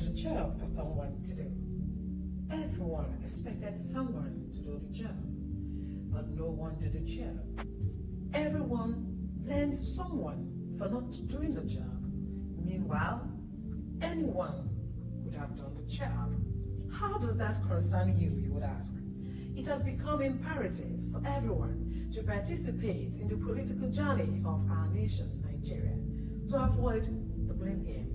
There's a job for someone to do. Everyone expected someone to do the job, but no one did the job. Everyone blames someone for not doing the job. Meanwhile, anyone could have done the job. How does that concern you, you would ask? It has become imperative for everyone to participate in the political journey of our nation, Nigeria, to avoid the blame game.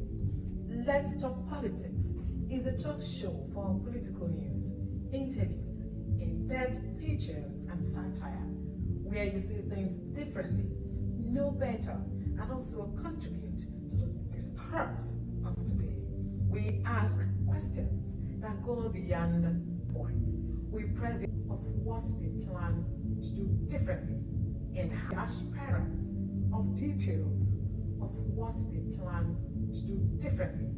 Let's Talk Politics is a talk show for political news, interviews, in-depth features, and satire, where you see things differently, know better, and also contribute to the discourse of today. We ask questions that go beyond points. We press the of what they plan to do differently and transparency of details of what they plan to do differently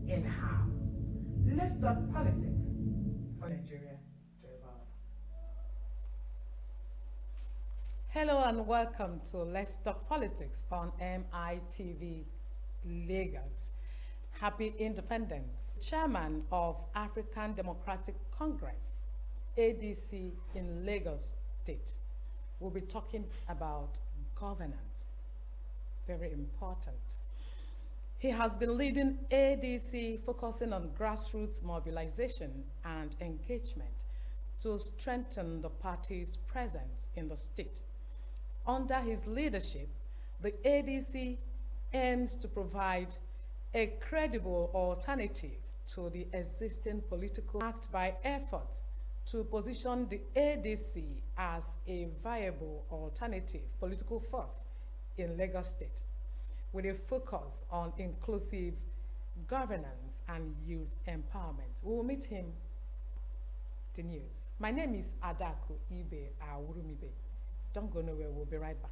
and how. Let's talk politics for Nigeria to evolve. Hello and welcome to Let's Talk Politics on Mitv Lagos. Happy Independence. Chairman of African Democratic Congress, ADC in Lagos State, will be talking about governance. Very important. He has been leading ADC, focusing on grassroots mobilization and engagement to strengthen the party's presence in the state. Under his leadership, the ADC aims to provide a credible alternative to the existing political act by efforts to position the ADC as a viable alternative political force in Lagos State, with a focus on inclusive governance and youth empowerment. We will meet him the news. My name is Adaku Ibe Awurumibe. Don't go nowhere, we'll be right back.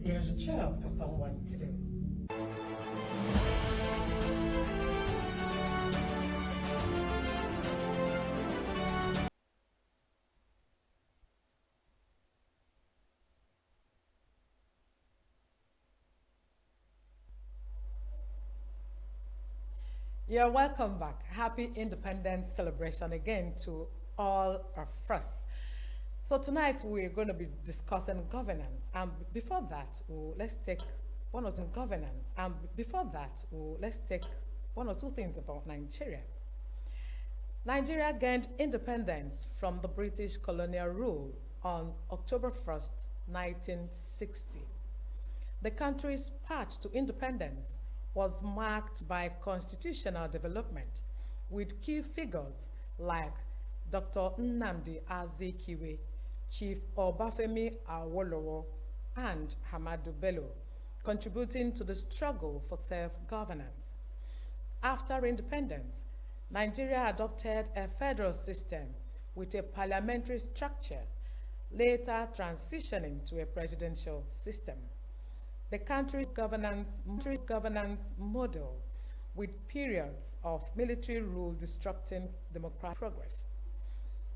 There's a job for someone to do. You're welcome back. Happy Independence celebration again to all of us. So tonight we're going to be discussing governance, and before that, let's take one or two things about Nigeria. Nigeria gained independence from the British colonial rule on October 1st, 1960. The country's path to independence was marked by constitutional development, with key figures like Dr. Nnamdi Azikiwe, Chief Obafemi Awolowo, and Hamadu Bello, contributing to the struggle for self-governance. After independence, Nigeria adopted a federal system with a parliamentary structure, later transitioning to a presidential system. The country's governance model, with periods of military rule disrupting democratic progress.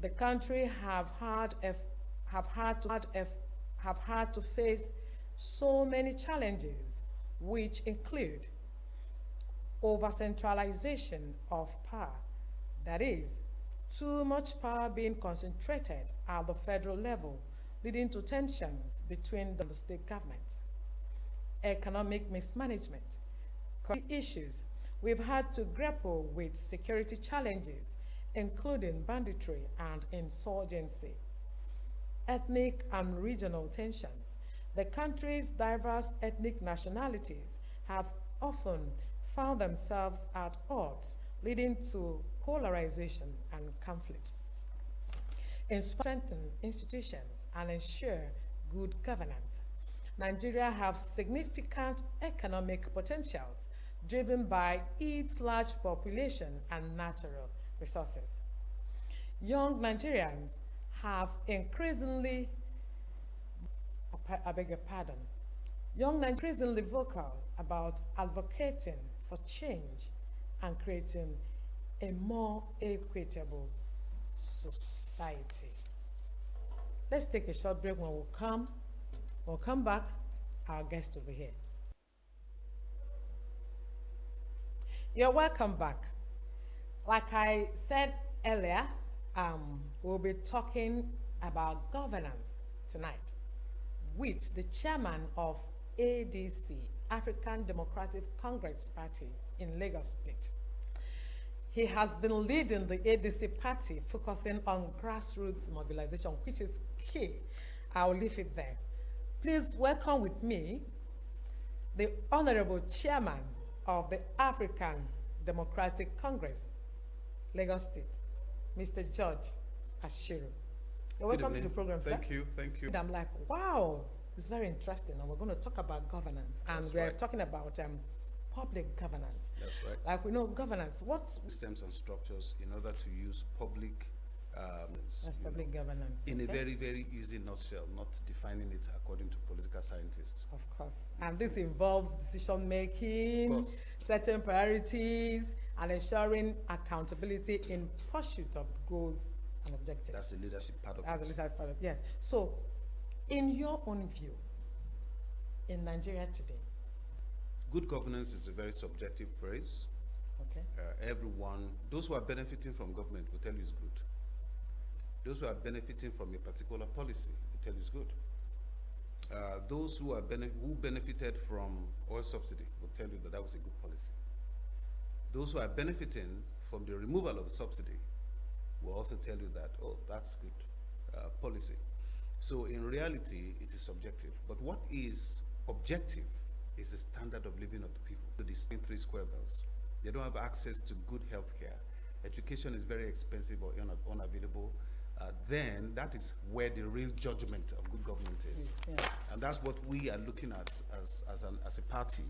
The country have had to face so many challenges, which include over-centralization of power, that is, too much power being concentrated at the federal level, leading to tensions between the state government. Economic mismanagement. Issues. We've had to grapple with security challenges, including banditry and insurgency. Ethnic and regional tensions. The country's diverse ethnic nationalities have often found themselves at odds, leading to polarization and conflict. Strengthen institutions and ensure good governance. Nigeria has significant economic potentials driven by its large population and natural resources. Young Nigerians have increasingly vocal about advocating for change and creating a more equitable society. Let's take a short break. When we'll come back, our guest over here. You're welcome back. Like I said earlier, we'll be talking about governance tonight with the chairman of ADC, African Democratic Congress Party in Lagos State. He has been leading the ADC party, focusing on grassroots mobilization, which is key. I'll leave it there. Please welcome with me the Honorable Chairman of the African Democratic Congress, Lagos State, Mr. George Ashiru. You're welcome to the program, sir. Thank you. And I'm like, wow, it's very interesting. And we're going to talk about governance. And we're talking about public governance. That's right. Like we know governance, what? Systems and structures in order to use public public governance. In a very, very easy nutshell, not defining it according to political scientists. Of course. And this involves decision making, setting priorities, and ensuring accountability in pursuit of goals and objectives. That's the leadership part of it. That's the leadership part of it, yes. So, in your own view, in Nigeria today, good governance is a very subjective phrase. Okay. Everyone, those who are benefiting from government will tell you it's good. Those who are benefiting from a particular policy will tell you it's good. Those who benefited from oil subsidy will tell you that that was a good policy. Those who are benefiting from the removal of the subsidy will also tell you that, oh, that's good policy. So in reality, it is subjective. But what is objective is the standard of living of the people. So these 3 square bells, they don't have access to good health care. Education is very expensive or unavailable. Then that is where the real judgment of good government is. Yeah. And that's what we are looking at as a party.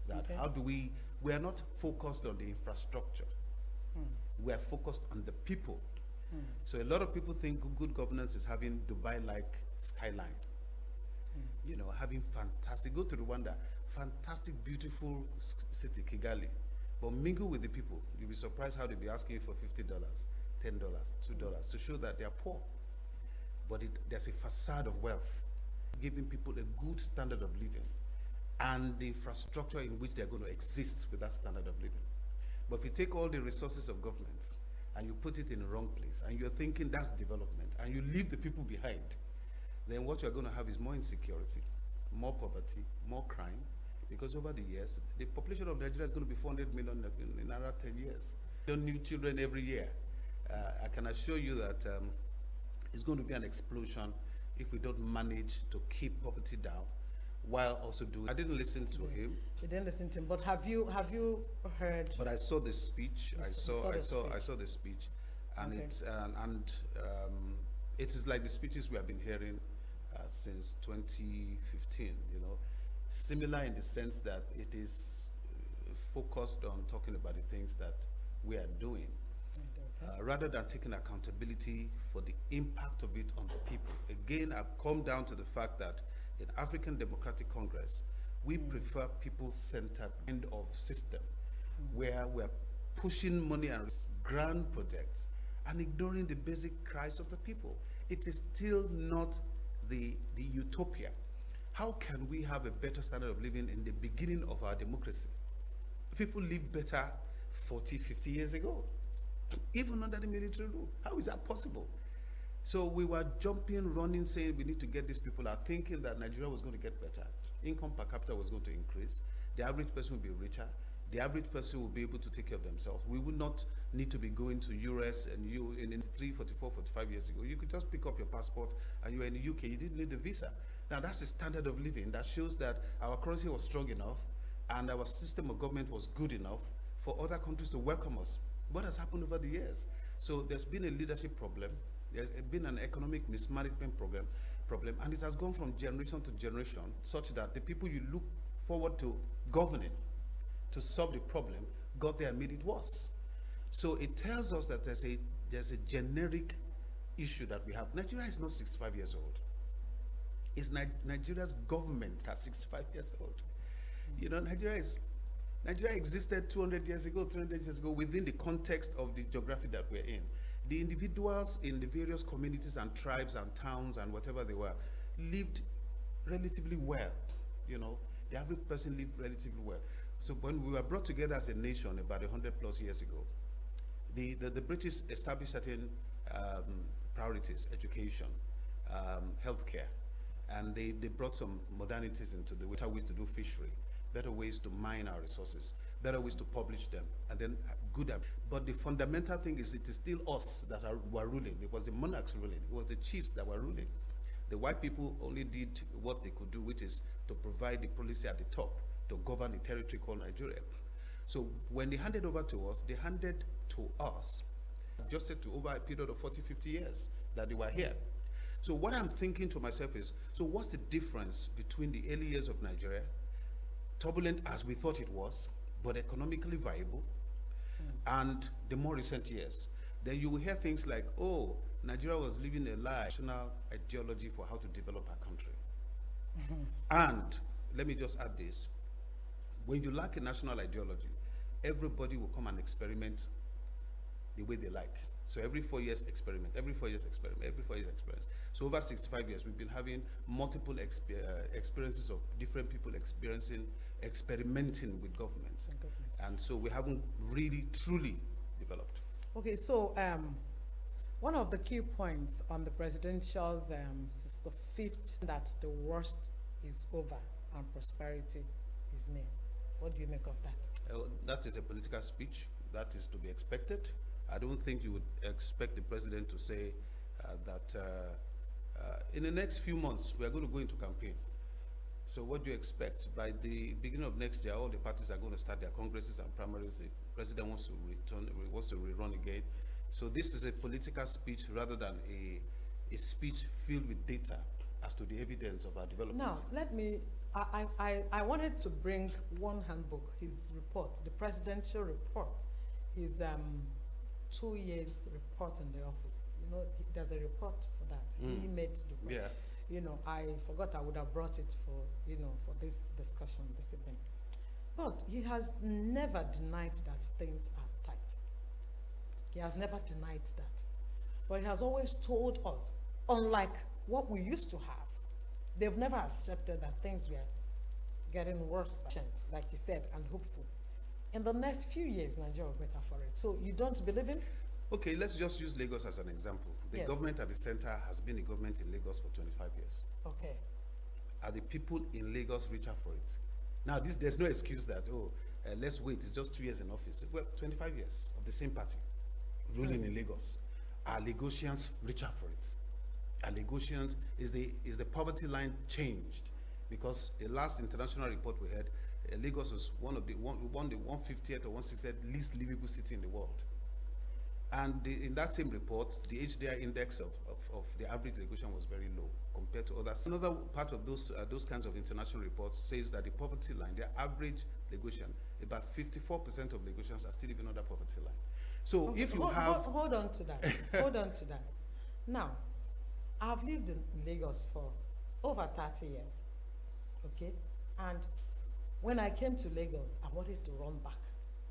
That how do we are not focused on the infrastructure. We are focused on the people. So a lot of people think good governance is having Dubai-like skyline. You know, having fantastic, go to Rwanda, fantastic, beautiful city, Kigali. But mingle with the people. You'll be surprised how they'll be asking you for $50, $10, $2 to show that they are poor. But there's a facade of wealth, giving people a good standard of living and the infrastructure in which they're going to exist with that standard of living. But if you take all the resources of government and you put it in the wrong place and you're thinking that's development and you leave the people behind, then what you're going to have is more insecurity, more poverty, more crime, because over the years, the population of Nigeria is going to be 400 million in another 10 years. New children every year. I can assure you that it's going to be an explosion if we don't manage to keep poverty down while also doing. I didn't listen to him. You didn't listen to him, but have you heard? But I saw the speech. I saw the speech, and it is like the speeches we have been hearing since 2015. You know, similar in the sense that it is focused on talking about the things that we are doing. Rather than taking accountability for the impact of it on the people. Again, I've come down to the fact that in African Democratic Congress, we prefer people-centered kind of system where we're pushing money and grand projects and ignoring the basic cries of the people. It is still not the utopia. How can we have a better standard of living in the beginning of our democracy? People lived better 40, 50 years ago, even under the military rule. How is that possible? So we were jumping, running, saying we need to get these people out, thinking that Nigeria was going to get better. Income per capita was going to increase. The average person would be richer. The average person will be able to take care of themselves. We would not need to be going to US and in 44, 45 years ago. You could just pick up your passport and you were in the UK. You didn't need a visa. Now that's the standard of living. That shows that our currency was strong enough and our system of government was good enough for other countries to welcome us. What has happened over the years? So there's been a leadership problem. There's been an economic mismanagement problem, and it has gone from generation to generation, such that the people you look forward to governing to solve the problem got there and made it worse. So it tells us that there's a generic issue that we have. Nigeria is not 65 years old. It's Nigeria's government that's 65 years old. You know, Nigeria existed 200 years ago, 300 years ago within the context of the geography that we're in. The individuals in the various communities and tribes and towns and whatever they were lived relatively well. You know, the average person lived relatively well. So when we were brought together as a nation about 100 plus years ago, the British established certain priorities: education, healthcare, and they brought some modernities into the better ways to do fishery, better ways to mine our resources, better ways to publish them, and then but the fundamental thing is it is still us that were ruling. It was the monarchs ruling. It was the chiefs that were ruling. The white people only did what they could do, which is to provide the policy at the top to govern the territory called Nigeria. So when they handed over to us, they handed to us, adjusted to over a period of 40, 50 years that they were here. So what I'm thinking to myself is, so what's the difference between the early years of Nigeria, turbulent as we thought it was, but economically viable, and the more recent years? Then you will hear things like, oh, Nigeria was living a lie, national ideology for how to develop our country. And let me just add this. When you lack a national ideology, everybody will come and experiment the way they like. So every 4 years experiment, every 4 years experiment, every 4 years experience. So over 65 years, we've been having multiple experiences of different people experimenting with government. And so we haven't really, truly developed. Okay, so one of the key points on the presidential's 65th, that the worst is over and prosperity is near. What do you make of that? That is a political speech. That is to be expected. I don't think you would expect the president to say that in the next few months we are going to go into campaign. So what do you expect? By the beginning of next year, all the parties are going to start their congresses and primaries. The president wants to rerun again. So this is a political speech rather than a speech filled with data as to the evidence of our development. Now, let me, I wanted to bring one handbook, his report, the presidential report, his 2 years report in the office. You know, there's a report for that. He made the report. Yeah. You know, I forgot I would have brought it for, you know, for this discussion this evening. But he has never denied that things are tight. He has never denied that. But he has always told us, unlike what we used to have, they've never accepted that things were getting worse, like he said, and hopeful. In the next few years, Nigeria will be better for it. So you don't believe him? Okay, let's just use Lagos as an example. The Yes. government at the center has been a government in Lagos for 25 years. Okay. Are the people in Lagos richer for it? Now, there's no excuse that, let's wait, it's just 2 years in office. Well, 25 years of the same party ruling in Lagos. Are Lagosians richer for it? Are Lagosians, is the poverty line changed? Because the last international report we had, Lagos was one of the 150th or 160th least livable city in the world. And in that same report, the HDI index of the average Lagosian was very low compared to others. Another part of those kinds of international reports says that the poverty line, the average Lagosian, about 54% of Lagosians are still living under poverty line. So Okay, if you hold on to that. Hold on to that. Now, I've lived in Lagos for over 30 years. Okay? And when I came to Lagos, I wanted to run back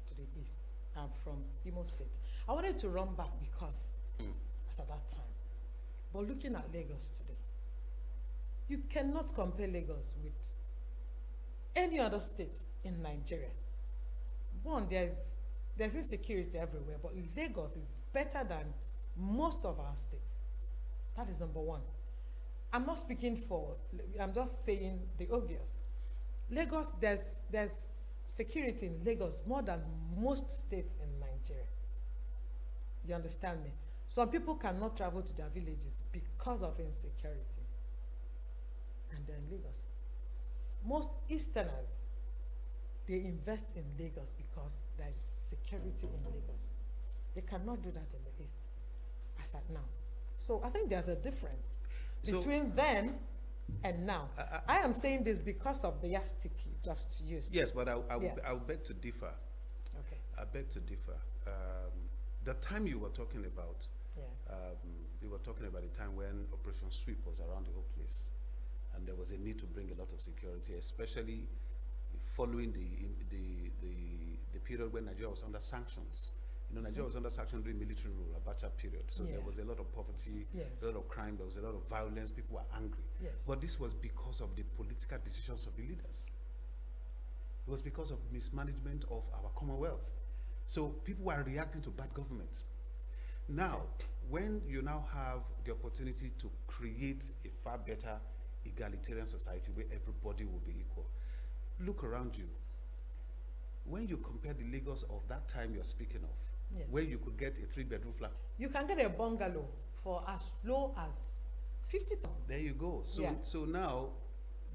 to the east. I'm from Imo State. I wanted to run back because, as at that time. But looking at Lagos today, you cannot compare Lagos with any other state in Nigeria. One, there's insecurity everywhere, but Lagos is better than most of our states. That is number one. I'm not speaking for, I'm just saying the obvious. Lagos, there's security in Lagos more than most states in Nigeria. You understand me? Some people cannot travel to their villages because of insecurity. And they're in Lagos. Most Easterners, they invest in Lagos because there is security in Lagos. They cannot do that in the East, as at now. So I think there's a difference between then and now. I am saying this because of the yardstick you just used. Yes, but I beg to differ. Okay. I beg to differ. The time you were talking about, you were talking about the time when Operation Sweep was around the whole place, and there was a need to bring a lot of security, especially following the period when Nigeria was under sanctions. You know, Nigeria was under section 3 military rule, Abacha period. So there Yeah. was a lot of poverty, Yes. a lot of crime, there was a lot of violence, people were angry. Yes. But this was because of the political decisions of the leaders. It was because of mismanagement of our Commonwealth. So people were reacting to bad government. Now, when you now have the opportunity to create a far better egalitarian society where everybody will be equal, look around you. When you compare the Lagos of that time you're speaking of, Yes. where you could get a 3-bedroom flat, You can get a bungalow for as low as 50,000. there you go. So, Yeah. so now,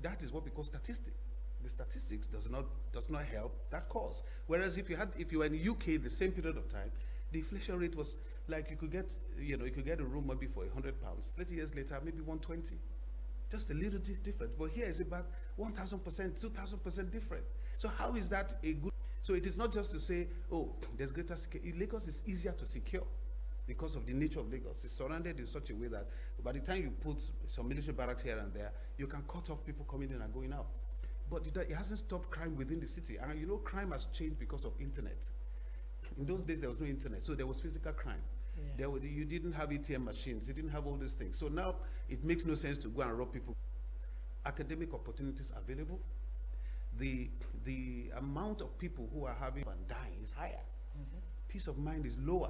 that is what we call statistic. The statistics does not help that cause. Whereas if you were in the UK the same period of time, the inflation rate was like you could get a room maybe for £100. 30 years later, maybe 120. Just a little different. But here is about 1,000%, 2,000% different. So how is that a good? So it is not just to say, oh, there's greater security. Lagos is easier to secure because of the nature of Lagos. It's surrounded in such a way that by the time you put some military barracks here and there, you can cut off people coming in and going out. But it hasn't stopped crime within the city. And you know, crime has changed because of internet. In those days, there was no internet, so there was physical crime. Yeah. You didn't have ATM machines, you didn't have all these things. So now it makes no sense to go and rob people. Academic opportunities available. The amount of people who are having and dying is higher. Peace of mind is lower.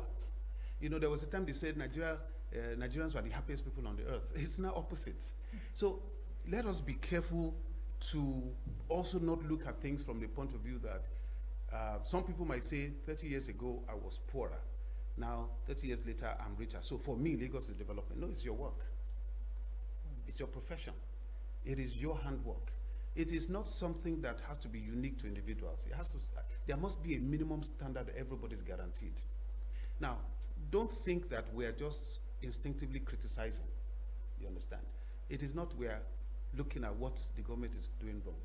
You know, there was a time they said Nigerians were the happiest people on the earth. It's now opposite. So let us be careful to also not look at things from the point of view that some people might say 30 years ago I was poorer. Now 30 years later I'm richer. So for me, Lagos is development. No, it's your work. It's your profession. It is your handwork. It is not something that has to be unique to individuals. There must be a minimum standard that everybody's guaranteed. Now, don't think that we are just instinctively criticizing. You understand? It is not we are looking at what the government is doing wrong.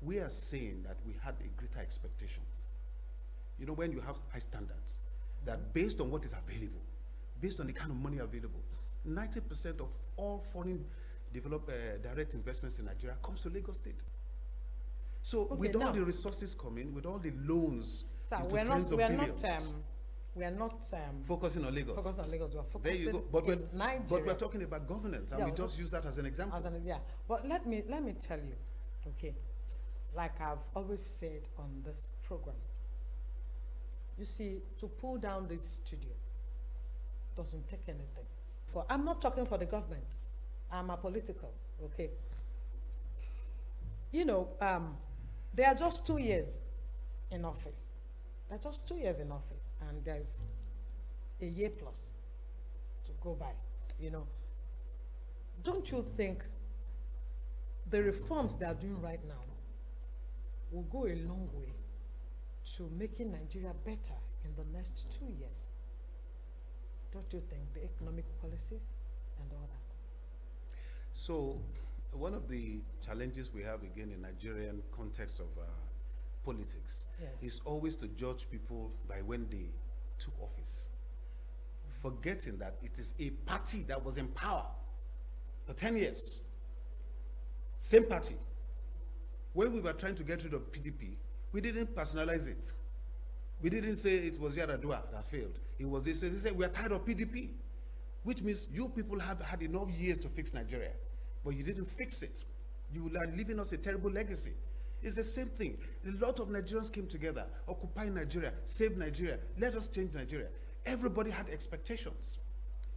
We are saying that we had a greater expectation. You know, when you have high standards, that based on what is available, based on the kind of money available, 90% of all foreign direct investments in Nigeria comes to Lagos State. So Okay, with all now, the resources coming, with all the loans, sir, into we're tens not of billions, focusing on Lagos. focusing on Lagos. We're There focusing you go. But in Nigeria. but we're talking about governance, and Yeah, we we're just use that as an example. Yeah, but let me tell you, okay, like I've always said on this program, you see, to pull down this studio doesn't take anything. I'm not talking for the government. I'm apolitical, okay? You know, they are just 2 years in office. They're just 2 years in office, and there's a year plus to go by, you know. Don't you think the reforms they are doing right now will go a long way to making Nigeria better in the next 2 years? Don't you think the economic policies and all that? So one of the challenges we have again in Nigerian context of politics Yes. is always to judge people by when they took office, forgetting that it is a party that was in power for 10 years. Same party. When we were trying to get rid of PDP, we didn't personalize it. We didn't say it was Yaradua that failed. It was this. They said, we are tired of PDP, which means you people have had enough years to fix Nigeria, but you didn't fix it. You are leaving us a terrible legacy. It's the same thing. A lot of Nigerians came together, occupy Nigeria, save Nigeria, let us change Nigeria. Everybody had expectations.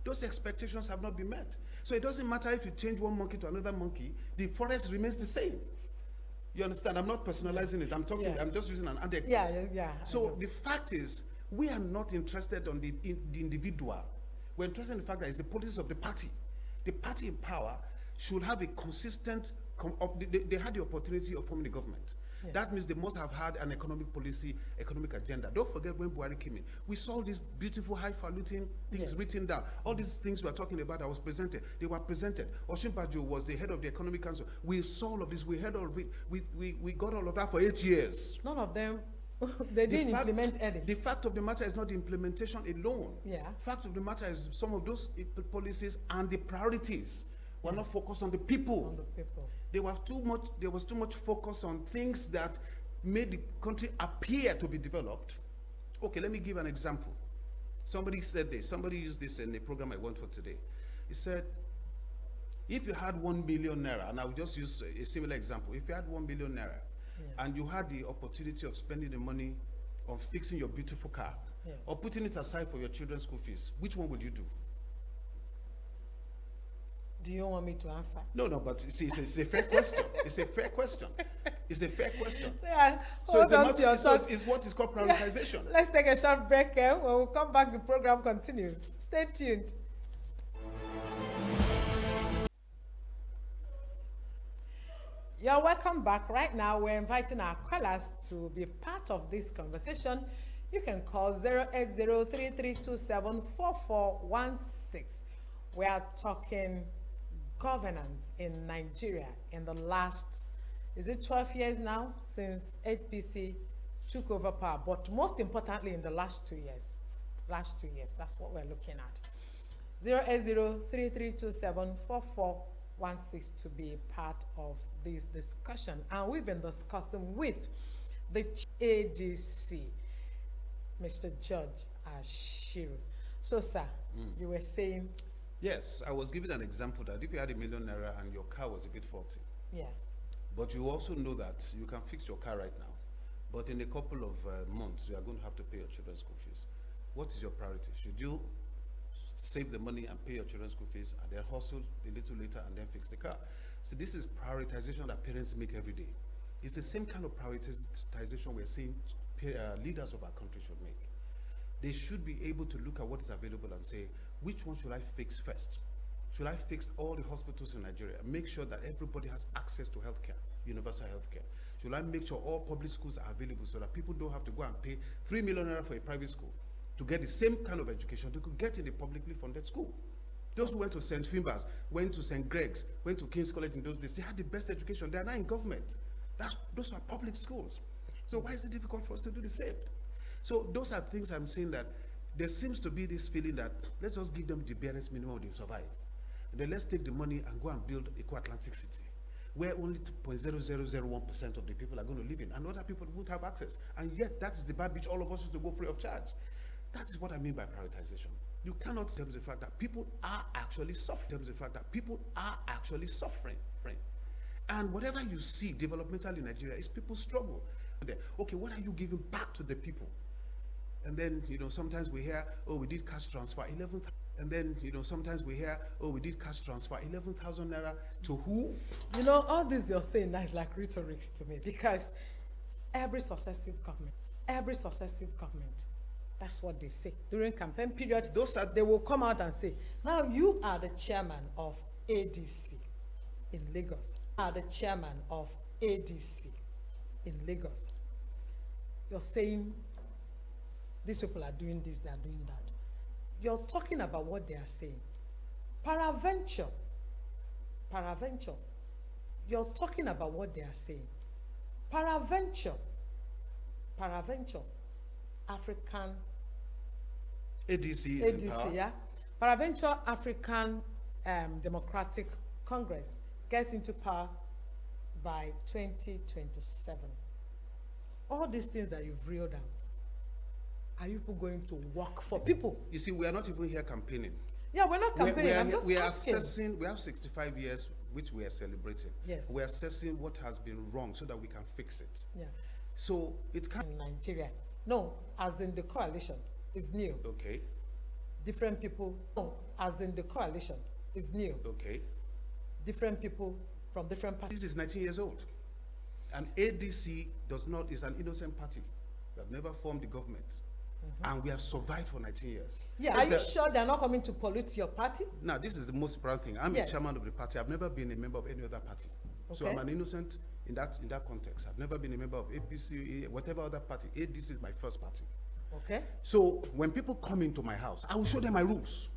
Those expectations have not been met. So it doesn't matter if you change one monkey to another monkey, the forest remains the same. You understand? I'm not personalizing it. I'm talking, Yeah. I'm just using an adjective. Yeah. I So know. the fact is, we are not interested on the individual. We're interested in the fact that it's the policies of the party. The party in power should have a consistent, they had the opportunity of forming the government. Yes. That means they must have had an economic policy, economic agenda. Don't forget when Buhari came in, we saw these beautiful, highfalutin things Yes. written down. All these things we're talking about that was presented, they were presented. Osinbajo was the head of the Economic Council. We saw all of this, we heard all of it, we got all of that for 8 years. None of them, they didn't implement any. The fact of the matter is not the implementation alone. Yeah. Fact of the matter is some of those policies and the priorities were not focused on the people. On the people. There was too much focus on things that made the country appear to be developed. Okay, let me give an example. Somebody said this, somebody used this in the program I went for today. He said, if you had 1 million naira, and I will just use a similar example, if you had 1 million naira, and you had the opportunity of spending the money on fixing your beautiful car, or putting it aside for your children's school fees, which one would you do? Do you want me to answer? No, but see, it's a fair question. It's a fair question. It's a fair question. Yeah, So it's, hold on to your thoughts. it's what is called prioritization. Yeah. Let's take a short break here. When we come back, the program continues. Stay tuned. You're welcome back. Right now, we're inviting our callers to be part of this conversation. You can call 08033274416. We are talking governance in Nigeria in the last, is it 12 years now since APC took over power, but most importantly in the last 2 years. Last 2 years, that's what we're looking at. 08033274416 to be part of this discussion. And we've been discussing with the ADC, Mr. George Ashiru. So, sir, you were saying? Yes, I was giving an example that if you had 1 million naira and your car was a bit faulty, but you also know that you can fix your car right now, but in a couple of months, you are going to have to pay your children's school fees. What is your priority? Should you save the money and pay your children's school fees and then hustle a little later and then fix the car? So this is prioritization that parents make every day. It's the same kind of prioritization we're seeing leaders of our country should make. They should be able to look at what is available and say, which one should I fix first? Should I fix all the hospitals in Nigeria? Make sure that everybody has access to healthcare, universal healthcare. Should I make sure all public schools are available so that people don't have to go and pay 3 million naira for a private school to get the same kind of education they could get in a publicly funded school? Those who went to St. Finbar's, went to St. Greg's, went to King's College in those days, they had the best education. They are now in government. Those are public schools. So why is it difficult for us to do the same? So those are things I'm saying that there seems to be this feeling that let's just give them the barest minimum they survive. And then let's take the money and go and build a co-Atlantic city where only 0.0001% of the people are going to live in and other people won't have access. And yet that is the bar which all of us used to go free of charge. That is what I mean by prioritization. You cannot terms the fact that people are actually suffering. The fact that people are actually suffering. And whatever you see developmentally in Nigeria is people struggle. Okay, what are you giving back to the people? And then, sometimes we hear, oh, we did cash transfer 11,000. And then, sometimes we hear, oh, we did cash transfer 11,000 naira to who? All this you're saying now is like rhetorics to me, because every successive government, that's what they say during campaign period. They will come out and say, now you are the chairman of ADC in Lagos. Are the chairman of ADC in Lagos. You're saying these people are doing this, they are doing that. You're talking about what they are saying. Paraventure. You're talking about what they are saying. Paraventure. African. ADC is in power. Yeah. Paraventure African Democratic Congress gets into power by 2027. All these things that you've reeled out, are you people going to work for people? You see, we are not even here campaigning. Yeah, we're not campaigning. We are assessing. We have 65 years, which we are celebrating. Yes. We are assessing what has been wrong so that we can fix it. Yeah. So it can't. In Nigeria. No, as in the coalition is new. Okay. Different people. No, as in the coalition is new. Okay. Different people from different parties. This is 19 years old. And ADC is an innocent party. We have never formed the government. And we have survived for 19 years. Yeah, are you sure they're not coming to pollute your party? Now, this is the most important thing. I'm a chairman of the party. I've never been a member of any other party. Okay. So I'm an innocent in that context. I've never been a member of APC, whatever other party. ADC is my first party. Okay. So when people come into my house, I will show them my rules.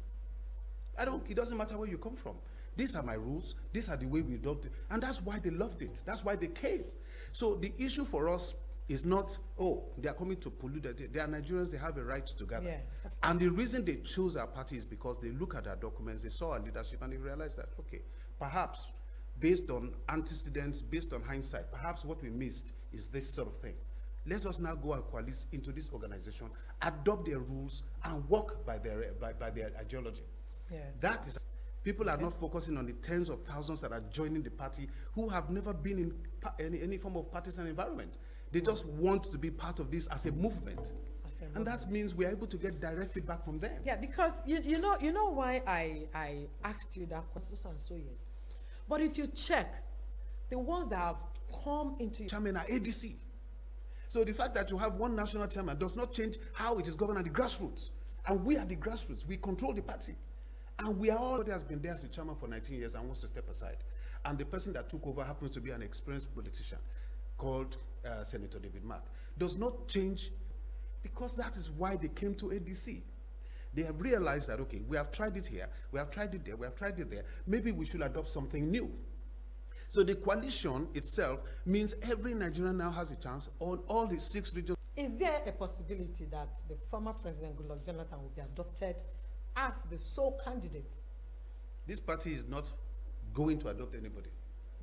It doesn't matter where you come from. These are my rules. These are the way we adopt it. And that's why they loved it. That's why they came. So the issue for us is not, oh, they are coming to pollute. They are Nigerians. They have a right to gather. Yeah, and the reason they chose our party is because they look at our documents, they saw our leadership, and they realized that, okay, perhaps based on antecedents, based on hindsight, perhaps what we missed is this sort of thing. Let us now go and coalesce into this organization, adopt their rules, and work by their ideology. Yeah. That is, people are not focusing on the tens of thousands that are joining the party who have never been in any form of partisan environment. They just want to be part of this as a movement. And that means we are able to get direct feedback from them. Yeah, because you know why I asked you that question and so yes. But if you check, the ones that have come into Chairman are ADC. So the fact that you have one national chairman does not change how it is governed at the grassroots. And we are the grassroots. We control the party. And we are all that has been there as a chairman for 19 years and wants to step aside. And the person that took over happens to be an experienced politician called Senator David Mark. Does not change, because that is why they came to ADC. They have realized that, okay, we have tried it here, we have tried it there, we have tried it there. Maybe we should adopt something new. So the coalition itself means every Nigerian now has a chance on all the 6 regions. Is there a possibility that the former President Goodluck Jonathan will be adopted as the sole candidate? This party is not going to adopt anybody.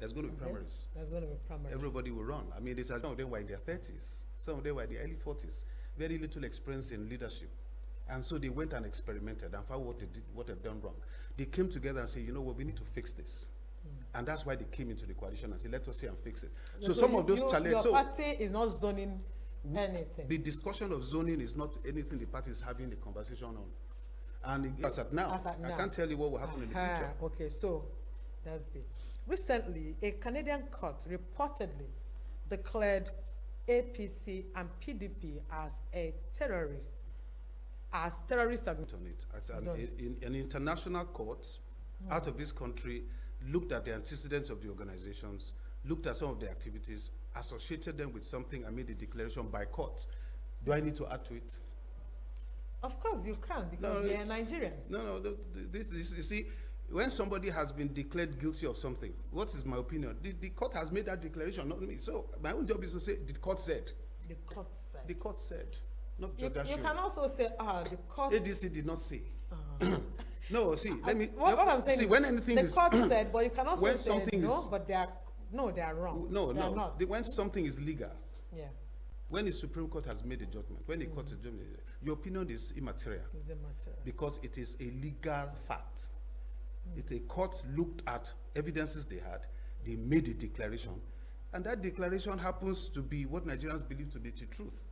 There's going to be primaries. There's going to be primaries. Everybody will run. I mean, some of them were in their 30s. Some of them were in their early 40s. Very little experience in leadership. And so they went and experimented and found what they've done wrong. They came together and said, you know what, we need to fix this. And that's why they came into the coalition and said, let us see and fix it. So some of those challenges. Your party is not zoning anything. The discussion of zoning is not anything the party is having the conversation on. And as at now, I can't tell you what will happen in the future. Okay, so that's it. Recently, a Canadian court reportedly declared APC and PDP as terrorist on it. As an international court out of this country looked at the antecedents of the organizations, looked at some of the activities, associated them with something, and made a declaration by court. Do I need to add to it? Of course you can, because you're a Nigerian. No, this, you see, when somebody has been declared guilty of something, what is my opinion? The court has made that declaration, not me. So my own job is to say, the court said. The court said. The court said, not you can also say, the court. ADC did not say. No, see, let me. What I'm saying is, when anything the court said, but you can also when say something no, is, but they are wrong. No, they are not. When something is legal, yeah. When the Supreme Court has made a judgment, when the court has judgment, your opinion is immaterial. It's immaterial. Because it is a legal fact. It's a court looked at evidences they had, they made a declaration, and that declaration happens to be what Nigerians believe to be the truth.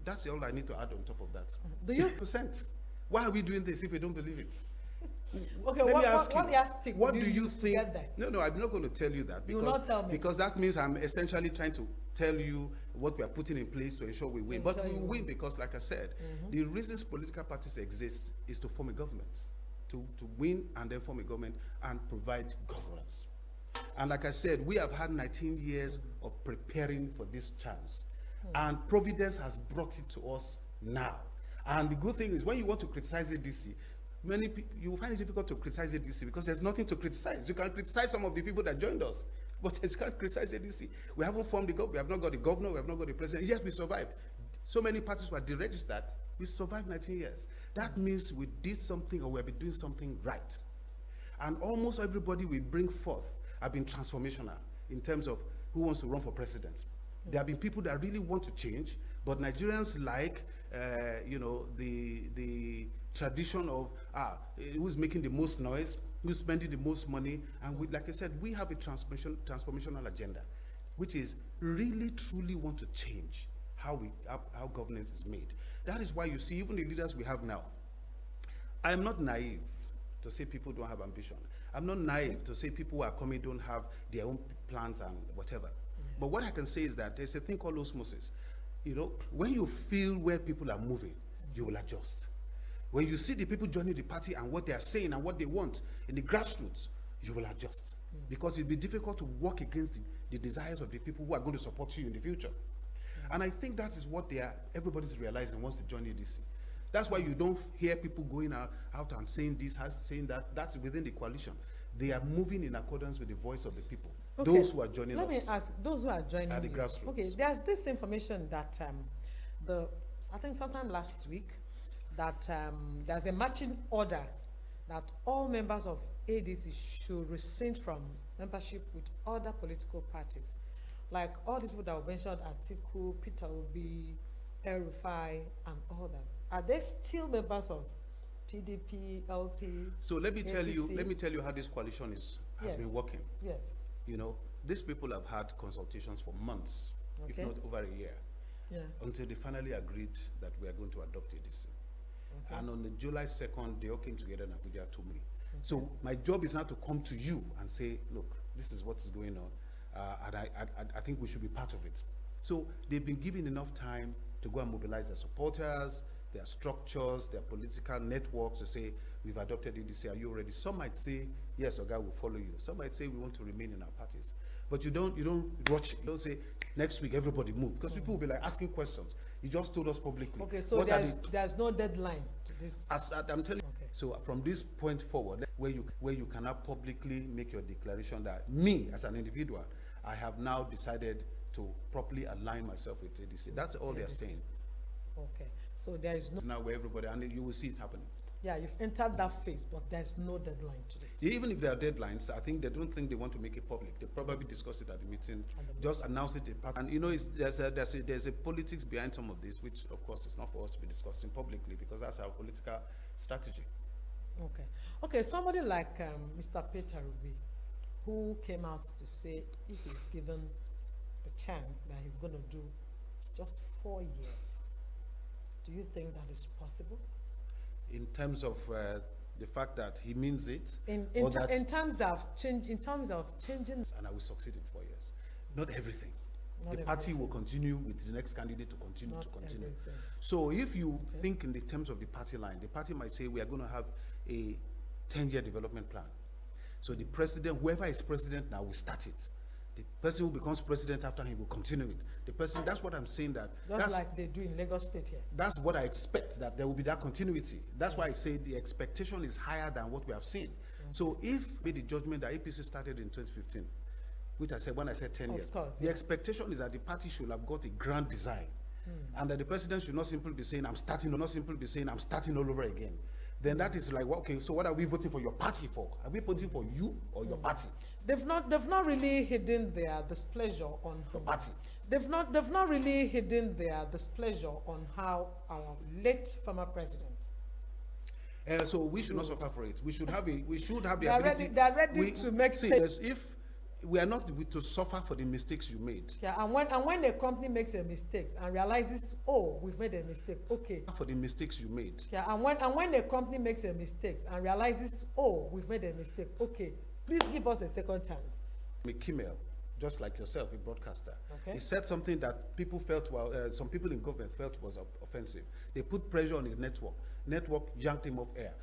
That's all I need to add on top of that. Do you? %. Why are we doing this if we don't believe it? Okay, what do you think? No, I'm not going to tell you that. Because, you will not tell me. Because that means I'm essentially trying to tell you what we are putting in place to ensure we win. But we win because, like I said, the reasons political parties exist is to form a government, to win and then form a government and provide governance. And like I said, we have had 19 years of preparing for this chance. And Providence has brought it to us now. And the good thing is, when you want to criticize ADC, many people, you will find it difficult to criticize ADC because there's nothing to criticize. You can criticize some of the people that joined us, but you can't criticize ADC. We haven't formed the government, we have not got the governor, we have not got the president, yet we survived. So many parties were deregistered, we survived 19 years. That means we did something, or we've been doing something right. And almost everybody we bring forth have been transformational in terms of who wants to run for president. There have been people that really want to change, but Nigerians like, the tradition of who's making the most noise, who's spending the most money, and we, like I said, we have a transformational agenda, which is really truly want to change how governance is made. That is why you see even the leaders we have now. I am not naive to say people don't have ambition. I'm not naive to say people who are coming don't have their own plans and whatever. But what I can say is that there's a thing called osmosis. You know, when you feel where people are moving, you will adjust. When you see the people joining the party and what they are saying and what they want in the grassroots, you will adjust. Because it'll be difficult to work against the desires of the people who are going to support you in the future. And I think that is what everybody's realizing once they join ADC. That's why you don't hear people going out and saying this, saying that. That's within the coalition. They are moving in accordance with the voice of the people. Okay. Those who are joining us. Let me ask, those who are joining at the grassroots. Okay, there's this information that I think sometime last week, that there's a marching order that all members of ADC should rescind from membership with other political parties. like all these people that were mentioned, Atiku, Peter Obi, El Rufai, and others, are they still members of PDP, LP? So let me tell you, APC? how this coalition has Yes. been working. Yes. You know, these people have had consultations for months, if Okay. not over a year, Yeah. until they finally agreed that we are going to adopt ADC. Okay. And on the July 2nd, they all came together in Abuja to me. So my job is now to come to you and say, look, this is what is going on, and I think we should be part of it. So they've been given enough time to go and mobilize their supporters, their structures, their political networks to say, we've adopted ADC, are you ready? Some might say, yes, Oga will follow you. Some might say, we want to remain in our parties. But you don't rush, you don't say, next week, everybody move. Because people will be like asking questions. You just told us publicly. Okay, so what there's no deadline to this. as I'm telling you. Okay. So from this point forward, where you cannot publicly make your declaration that me, as an individual, I have now decided to properly align myself with ADC. That's all they're ADC. saying. Okay, so there is no. It's now where everybody, and you will see it happening. Yeah, you've entered that phase, but there's no deadline to it. Even if there are deadlines, I think they don't think they want to make it public. They probably discuss it at the meeting, just announce it. And you know, there's a politics behind some of this, which of course is not for us to be discussing publicly because that's our political strategy. Okay. Okay, somebody like Mr. Peter Obi, who came out to say if he's given the chance that he's going to do just 4 years, do you think that is possible? In terms of the fact that he means it, In terms of changing, and I will succeed in 4 years. Not everything. Not The party everything. will continue with the next candidate to continue Not to continue. everything. So if you think in the terms of the party line, the party might say we are going to have a 10-year development plan. So the president, whoever is president now, will start it. The person who becomes president after him will continue it. The person, that's what I'm saying, that just that's, like they do in Lagos State here. that's what I expect, that there will be that continuity. That's why I say the expectation is higher than what we have seen. So if made the judgment that APC started in 2015, which I said when I said 10 Of years, course, the yeah. expectation is that the party should have got a grand design, and that the president should not simply be saying, I'm starting all over again. Then that is like, well, okay, so what are we voting for your party for? Are we voting for you or your party? They've not really hidden their displeasure on Your party. They've not really hidden their displeasure on how our late former president. So we should not suffer for it. We should have the They're ability. ready to make see, change. if we are not to suffer for the mistakes you made. Yeah, and when a company makes a mistake and realizes, oh, we've made a mistake, okay. For the mistakes you made. Yeah, and when a company makes a mistake and realizes, oh, we've made a mistake, okay, please give us a second chance. Kimmel, just like yourself, a broadcaster, Okay. he said something that people felt, some people in government felt was offensive. They put pressure on his network. Network yanked him off air.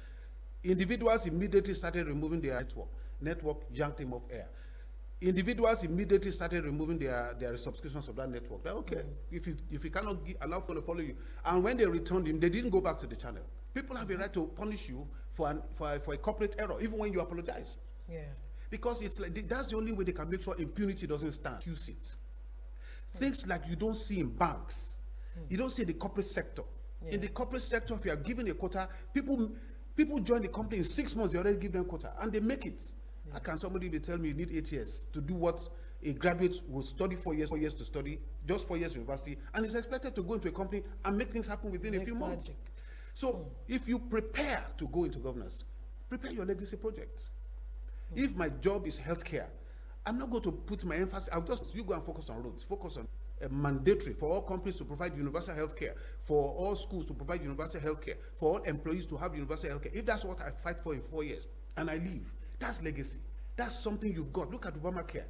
Individuals immediately started removing their network. Network yanked him off air. Individuals immediately started removing their subscriptions of that network. They're okay, if you cannot allow people to follow you. And when they returned him, they didn't go back to the channel. People have a right to punish you for a corporate error, even when you apologize. Yeah. Because it's like that's the only way they can make sure impunity doesn't stand. Use it. Things like you don't see in banks, you don't see in the corporate sector. Yeah. In the corporate sector, if you are given a quota, people join the company in 6 months. They already give them quota, and they make it. How can somebody tell me you need 8 years to do what a graduate will study 4 years to study, just 4 years university, and is expected to go into a company and make things happen within a few months? Magic. So if you prepare to go into governance, prepare your legacy projects. If my job is healthcare, I'm not going to put my emphasis, you go and focus on roads, focus on mandatory for all companies to provide universal healthcare, for all schools to provide universal healthcare, for all employees to have universal healthcare. If that's what I fight for in 4 years, and I leave, that's legacy. That's something you've got. Look at Obamacare.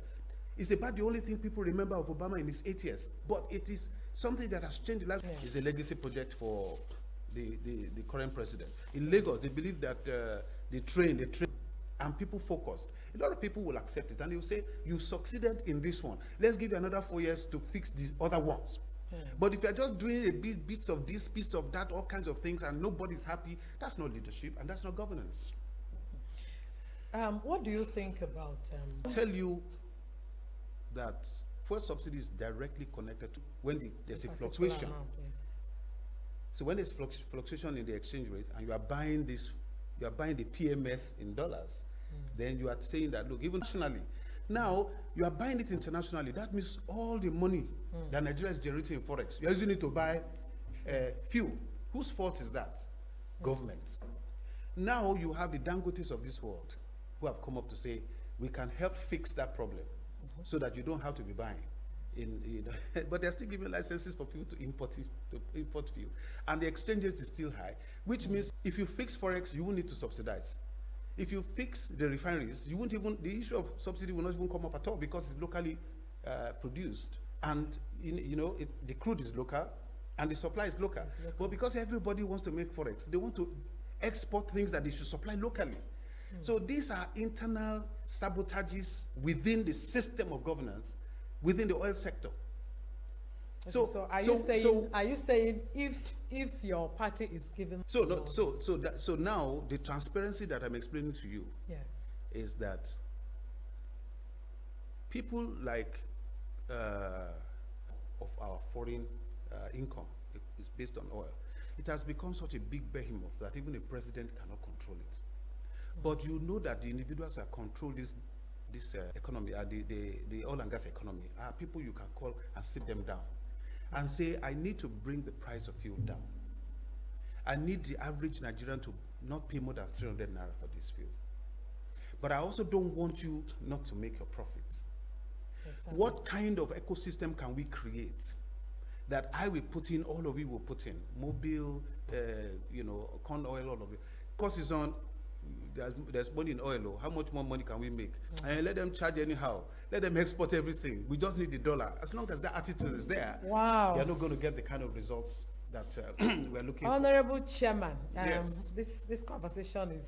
It's about the only thing people remember of Obama in his 8 years, but it is something that has changed the life. Yeah. It's a legacy project for the current president. In Lagos, they believe that they train, and people focused. A lot of people will accept it, and they will say, you succeeded in this one. Let's give you another 4 years to fix these other ones. But if you're just doing a bits of this, bits of that, all kinds of things, and nobody's happy, that's not leadership, and that's not governance. What do you think about? I'll tell you that fuel subsidy is directly connected to when there's a particular fluctuation. amount, yeah. So when there's fluctuation in the exchange rate, and you are buying the PMS in dollars, then you are saying that, look, even nationally, Now, you are buying it internationally. That means all the money that Nigeria is generating in Forex, you're using it to buy fuel. Whose fault is that? Government. Now you have the Dangotes of this world who have come up to say, we can help fix that problem so that you don't have to be buying. But they're still giving licenses for people to import fuel. And the exchange rate is still high, which means if you fix Forex, you won't need to subsidize. If you fix the refineries, you won't even, the issue of subsidy will not even come up at all because it's locally produced. And the crude is local and the supply is local. But because everybody wants to make Forex, they want to export things that they should supply locally. So these are internal sabotages within the system of governance, within the oil sector. Okay, so are you saying if your party is given so now the transparency that I'm explaining to you is that people like of our foreign income is based on oil. It has become such a big behemoth that even a president cannot control it. But you know that the individuals that control this economy, the oil and gas economy, are people you can call and sit them down and say, I need to bring the price of fuel down. I need the average Nigerian to not pay more than 300 naira for this fuel. But I also don't want you not to make your profits. Exactly. What kind of ecosystem can we create that I will put in, all of you will put in, mobile, corn oil, all of it. Cost is on, there's money in oil. How much more money can we make? And let them charge anyhow. Let them export everything. We just need the dollar. As long as that attitude is there, they're not going to get the kind of results that we're looking Honorable Chairman, yes. This conversation is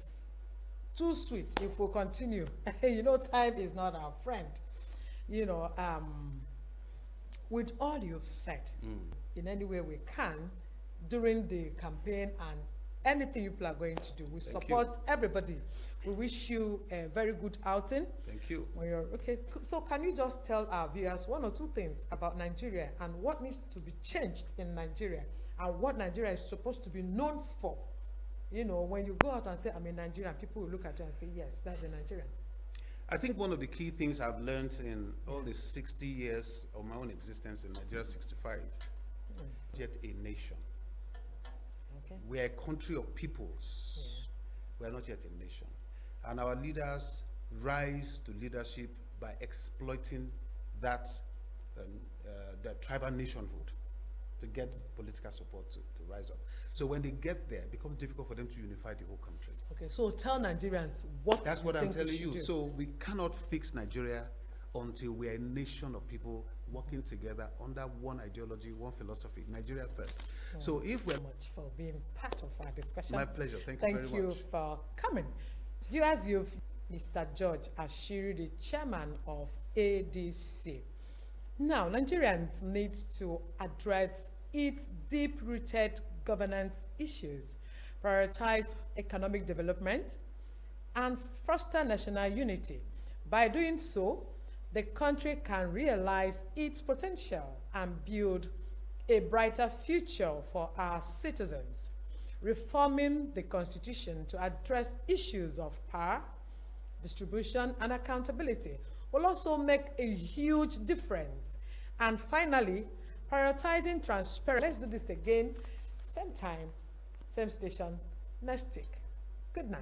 too sweet if we continue. Time is not our friend. With all you've said, in any way we can, during the campaign and anything you people are going to do, we support everybody. We wish you a very good outing. Thank you. Okay, so can you just tell our viewers one or two things about Nigeria and what needs to be changed in Nigeria and what Nigeria is supposed to be known for? When you go out and say, I'm a Nigerian, people will look at you and say, yes, that's a Nigerian. I think one of the key things I've learned in all the 60 years of my own existence in Nigeria, 65, yet a nation. Okay. We are a country of peoples. Yeah. We are not yet a nation. And our leaders rise to leadership by exploiting that tribal nationhood to get political support to rise up. So when they get there, it becomes difficult for them to unify the whole country. Okay, so tell Nigerians what That's what I'm telling you. Do. So we cannot fix Nigeria until we are a nation of people working together under one ideology, one philosophy. Nigeria first. So if we're... Thank you so much for being part of our discussion. My pleasure. Thank you very much. Thank you for coming. Viewers, you've Mr. George Ashiru, the chairman of ADC. Now, Nigerians need to address its deep-rooted governance issues, prioritize economic development, and foster national unity. By doing so, the country can realize its potential and build a brighter future for our citizens. Reforming the Constitution to address issues of power, distribution, and accountability will also make a huge difference. And finally, prioritizing transparency. Let's do this again, same time, same station, next week. Good night.